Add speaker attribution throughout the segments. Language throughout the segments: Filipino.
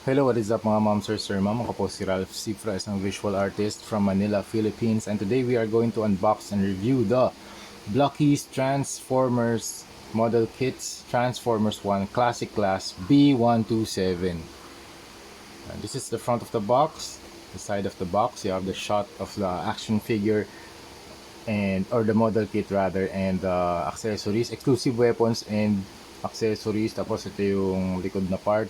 Speaker 1: Hello, what is up mga moms or sir ma'am? Ako po si Ralph Cifra, isang visual artist from Manila, Philippines. And today we are going to unbox and review the Blockies Transformers Model Kits Transformers 1 Classic Class B127. And this is the front of the box. The side of the box, you have the shot of the action figure and or the model kit rather, and accessories, exclusive weapons and accessories. Tapos ito yung likod na part.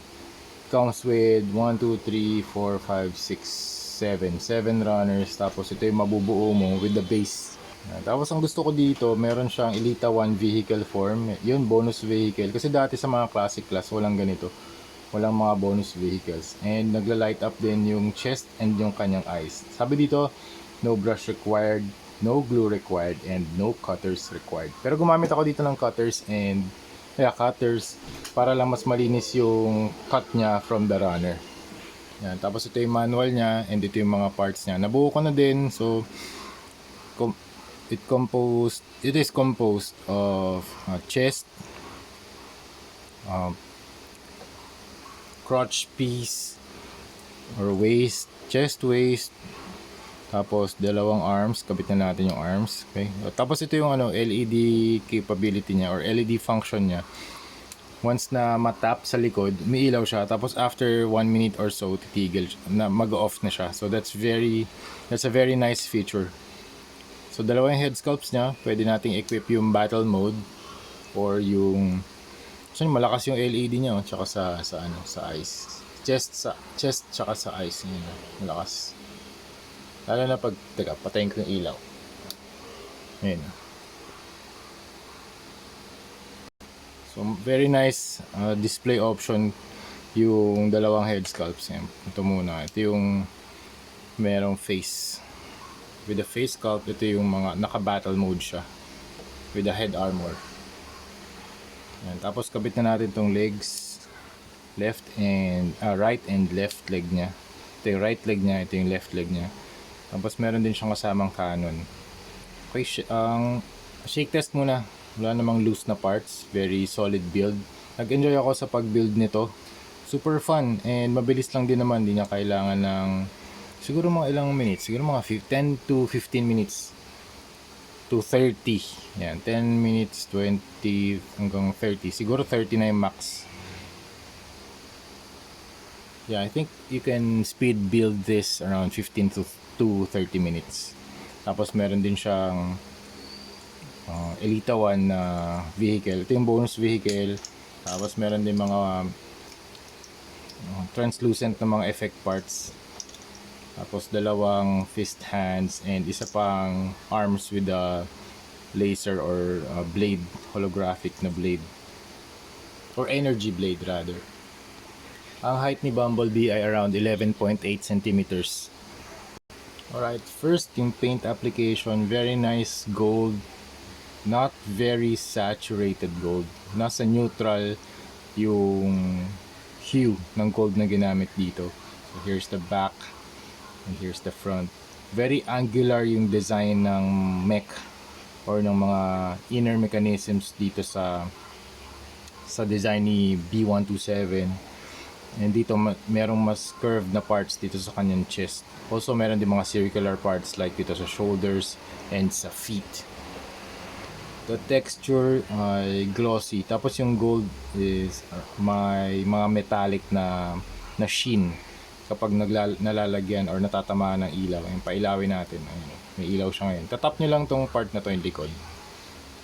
Speaker 1: Comes with 1, 2, 3, 4, 5, 6, 7 runners. Tapos ito yung mabubuo mo with the base. Tapos ang gusto ko dito, meron siyang Elita 1 vehicle form. Yun, bonus vehicle. Kasi dati sa mga classic class, walang ganito. Walang mga bonus vehicles. And nagla-light up din yung chest and yung kanyang eyes. Sabi dito, no brush required, no glue required, and no cutters required. Pero gumamit ako dito ng cutters and cutters para lang mas malinis yung cut niya from the runner. Yan. Tapos ito yung manual niya and ito yung mga parts niya. Nabuo ko na din. So it is composed of chest, uh, crotch piece or waist, chest, waist, tapos dalawang arms, kabit na natin yung arms. Okay? Tapos ito yung LED capability niya or LED function niya. Once na matap sa likod, umiilaw siya. Tapos after 1 minute or so, titigil na, mag-off na siya. So that's a very nice feature. So dalawang head sculpts niya, pwede nating equip yung battle mode or yung malakas yung LED niya, tsaka sa eyes. Chest tsaka sa eyes niya, malakas. Lalo na pag, patayin ko yung ilaw. Ayan. So, very nice display option yung dalawang head sculpts. Ayan. Ito muna. Ito yung merong face. With the face sculpt, ito yung mga naka-battle mode siya. With the head armor. Ayan. Tapos, kabit na natin tong legs. Right and left leg niya. Ito yung right leg niya, ito yung left leg niya. Tapos meron din siyang kasamang cannon. Okay, shake test muna. Wala namang loose na parts. Very solid build. Nag-enjoy ako sa pag-build nito. Super fun and mabilis lang din naman. Hindi niya kailangan ng siguro mga ilang minutes. Siguro mga 10 to 15 minutes to 30. Yan, 10 minutes, 20 hanggang 30. Siguro 30 na yung max. Yeah, I think you can speed build this around 15 to 30 minutes. Tapos meron din siyang Elita 1 na vehicle. Ito yung bonus vehicle. Tapos meron din mga translucent na mga effect parts. Tapos dalawang fist hands and isa pang arms with a laser or blade, holographic na blade. Or energy blade rather. Ang height ni Bumblebee ay around 11.8 centimeters. Alright, first yung paint application, very nice gold. Not very saturated gold. Nasa neutral yung hue ng gold na ginamit dito. So here's the back and here's the front. Very angular yung design ng mech or ng mga inner mechanisms dito sa design ni B127. And dito merong mas curved na parts dito sa kanyang chest. Also meron din mga circular parts like dito sa shoulders and sa feet. The texture ay glossy. Tapos yung gold is may mga metallic na sheen kapag nalalagyan or natatamaan ng ilaw. Ayun, pailawin natin. Ayun, may ilaw siya ngayon. Tatap nyo lang tong part na to yung likod.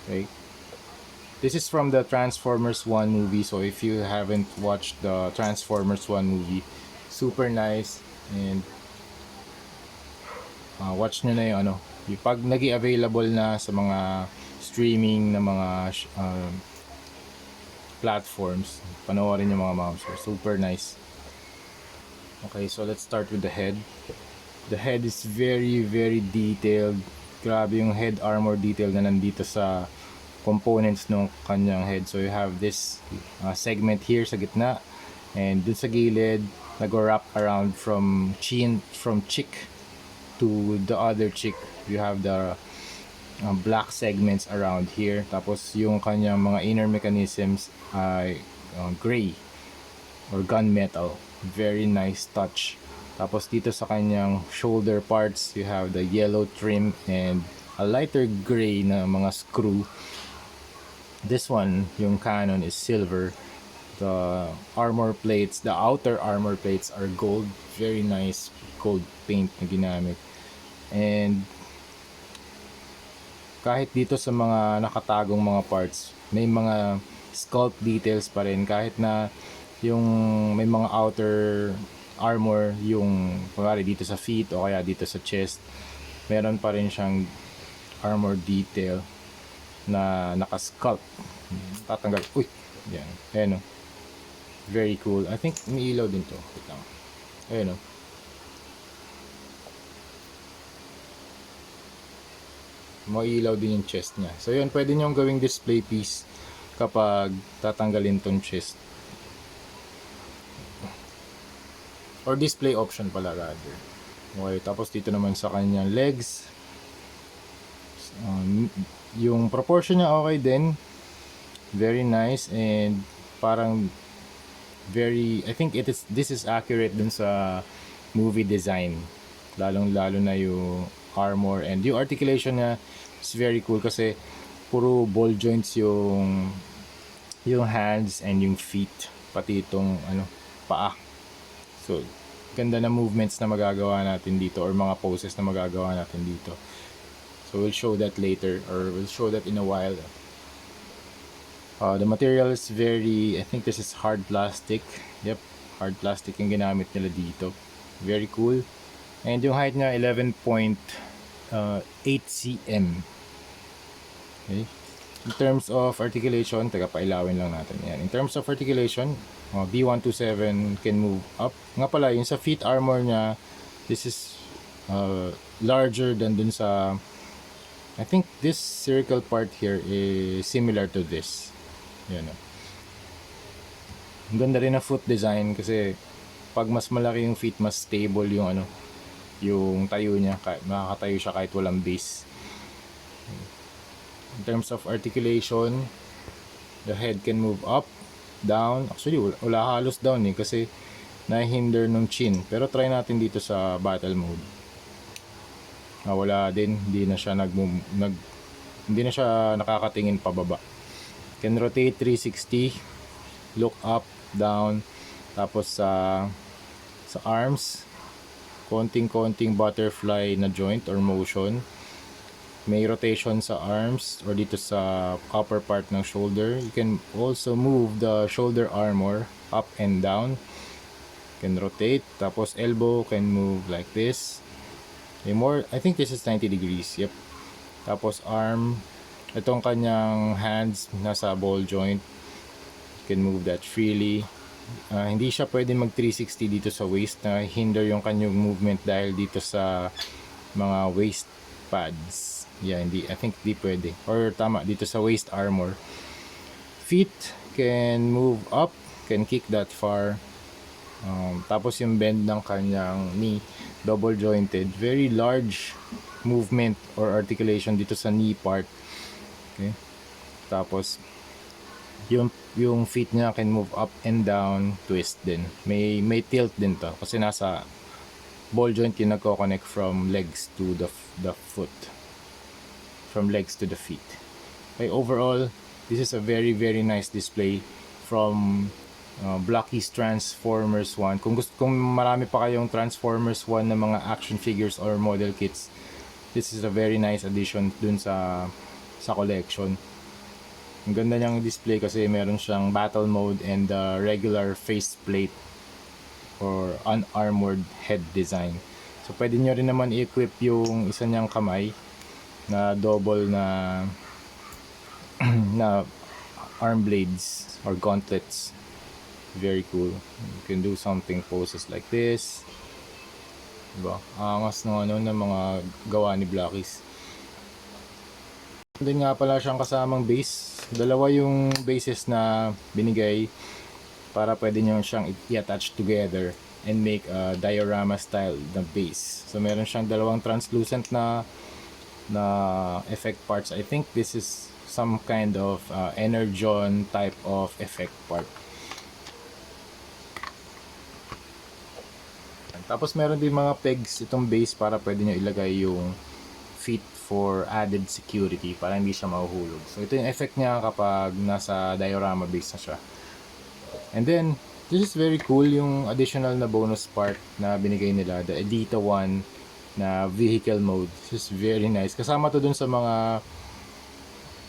Speaker 1: Okay. This is from the Transformers 1 movie. So if you haven't watched the Transformers 1 movie, super nice. And watch nyo na yung pag naging available na sa mga streaming na mga platforms, panoorin yung mga moms. Super nice. Okay, so let's start with the head. The head is very very detailed. Grabe yung head armor detail na nandito sa components ng kanyang head. So you have this segment here sa gitna and dun sa gilid nag-wrap around from cheek to the other cheek. You have the black segments around here. Tapos yung kanyang mga inner mechanisms ay gray. or gunmetal. Very nice touch. Tapos dito sa kanyang shoulder parts, you have the yellow trim and a lighter gray na mga screw. This one, yung cannon, is silver. The armor plates, the outer armor plates are gold. Very nice gold paint na ginamit. And kahit dito sa mga nakatagong mga parts, may mga sculpt details pa rin. Kahit na yung may mga outer armor, yung pagkari dito sa feet o kaya dito sa chest, meron pa rin siyang armor detail na naka-sculpt. Tatanggal. Uy! Yan. Ayan o. Very cool. I think may ilaw din to. Wait lang. Ayan o. Mailaw din yung chest niya. So yun, pwede nyo gawing display piece kapag tatanggalin tong chest. Or display option pala rather. Okay, tapos dito naman sa kanyang legs. Yung proportion niya okay din. Very nice and parang I think this is accurate dun sa movie design. Lalong-lalo na yung armor and yung articulation niya is very cool kasi puro ball joints yung hands and yung feet, pati itong paa. So ganda na movements na magagawa natin dito or mga poses na magagawa natin dito. So we'll show that later or we'll show that in a while. The material is I think this is hard plastic. Yep, hard plastic yung ginamit nila dito. Very cool. And yung height niya 11.8 cm. Okay. In terms of articulation, pailawin lang natin yan. In terms of articulation, B127 can move up. Nga pala, yung sa feet armor niya, this is larger than dun sa, I think this circle part here is similar to this. Yan o. Ang ganda rin na foot design kasi pag mas malaki yung feet, mas stable yung yung tayo niya, makakatayo siya kahit walang base. In terms of articulation, the head can move up, down. Actually wala halos down kasi nahihinder nung chin. Pero try natin dito sa battle mode. Wala din, hindi na siya hindi na siya nakakatingin pababa. Can rotate 360, look up, down. Tapos sa arms, konting butterfly na joint or motion. May rotation sa arms or dito sa upper part ng shoulder. You can also move the shoulder armor up and down. Can rotate. Tapos elbow can move like this. I think this is 90 degrees. Yep. Tapos arm, itong kanyang hands nasa ball joint. You can move that freely. Hindi siya pwede mag 360 dito sa waist, na hinder yung kanyang movement dahil dito sa mga waist pads. Yeah, I think hindi pwede. Or tama, dito sa waist armor. Feet can move up, can kick that far. Tapos yung bend ng kanyang knee, double jointed. Very large movement or articulation dito sa knee part. Okay. Tapos yung feet niya can move up and down, twist din. May tilt din to kasi nasa ball joint yung nagko-connect from legs to the foot. From legs to the feet. Okay, overall, this is a very nice display from Blocky's Transformers 1. Kung marami pa kayong Transformers 1 na mga action figures or model kits, this is a very nice addition dun sa collection. Ang ganda niyang display kasi meron siyang battle mode and the regular faceplate or unarmored head design. So pwede nyo rin naman i-equip yung isa niyang kamay na double na arm blades or gauntlets. Very cool. You can do something poses like this. Diba? Angas ng ng mga gawa ni Blockies. Din nga pala siyang kasamang base. Dalawa yung bases na binigay para pwede nyo siyang i-attach together and make a diorama style na base. So meron siyang dalawang translucent na effect parts. I think this is some kind of Energon type of effect part. Tapos meron din mga pegs itong base para pwede nyo ilagay yung feet for added security para hindi siya mahuhulog. So ito yung effect niya kapag nasa diorama base na siya. And then, this is very cool yung additional na bonus part na binigay nila, the Edita 1 na vehicle mode. This is very nice. Kasama to dun sa mga,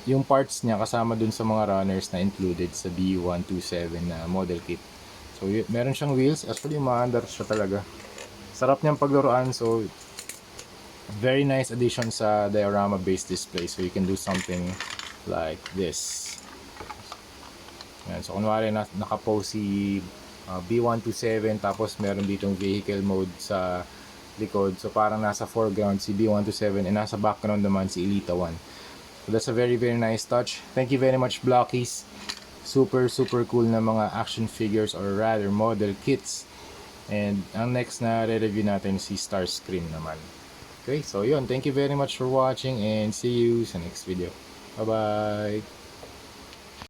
Speaker 1: yung parts niya kasama dun sa mga runners na included sa B127 na model kit. So, meron siyang wheels. Actually, maandar siya talaga. Sarap niyang paglaruan. So, very nice addition sa diorama based display. So, you can do something like this. Yan. So, kunwari nakapost si B127 tapos meron ditong vehicle mode sa likod. So, parang nasa foreground si B127 and nasa background naman si Elita 1. So, that's a very nice touch. Thank you very much, Blockies. Super cool na mga action figures or rather model kits. And ang next na re-review natin si Starscream naman. Okay, so yun. Thank you very much for watching and see you sa next video. Bye-bye!